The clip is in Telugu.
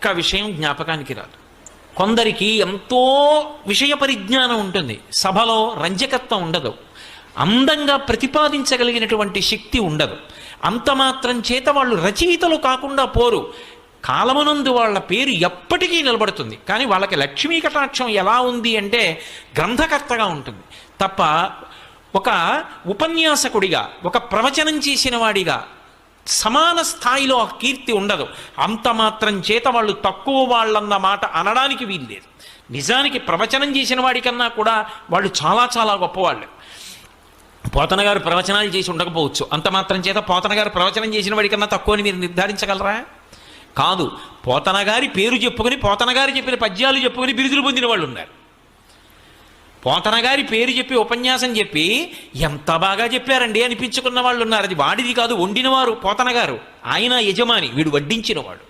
ఒక్క విషయం జ్ఞాపకానికి రాదు. కొందరికి ఎంతో విషయ పరిజ్ఞానం ఉంటుంది, సభలో రంజకత్వం ఉండదు, అందంగా ప్రతిపాదించగలిగినటువంటి శక్తి ఉండదు. అంత మాత్రం చేత వాళ్ళు రచయితలు కాకుండా పోరు. కాలమునందు వాళ్ళ పేరు ఎప్పటికీ నిలబడుతుంది. కానీ వాళ్ళకి లక్ష్మీ కటాక్షం ఎలా ఉంది అంటే గ్రంథకర్తగా ఉంటుంది తప్ప ఒక ఉపన్యాసకుడిగా, ఒక ప్రవచనం చేసిన వాడిగా సమాన స్థాయిలో ఆ కీర్తి ఉండదు. అంత మాత్రం చేత వాళ్ళు తక్కువ వాళ్ళన్న మాట అనడానికి వీల్లేదు. నిజానికి ప్రవచనం చేసిన వాడికన్నా కూడా వాళ్ళు చాలా చాలా గొప్పవాళ్ళు. పోతన గారు ప్రవచనాలు చేసి ఉండకపోవచ్చు, అంత మాత్రం చేత పోతన గారు ప్రవచనం చేసిన వాడికన్నా తక్కువ అని మీరు నిర్ధారించగలరా? కాదు. పోతన గారి పేరు చెప్పుకొని, పోతన గారు చెప్పిన పద్యాలు చెప్పుకొని బిరుదులు పొందిన వాళ్ళు ఉన్నారు. పోతన గారి పేరు చెప్పి ఉపన్యాసం చెప్పి ఎంత బాగా చెప్పారండి అనిపించుకున్న వాళ్ళు ఉన్నారు. అది వాడిది కాదు, వండినవారు పోతన గారు, ఆయన యజమాని, వీడు వడ్డించినవాడు.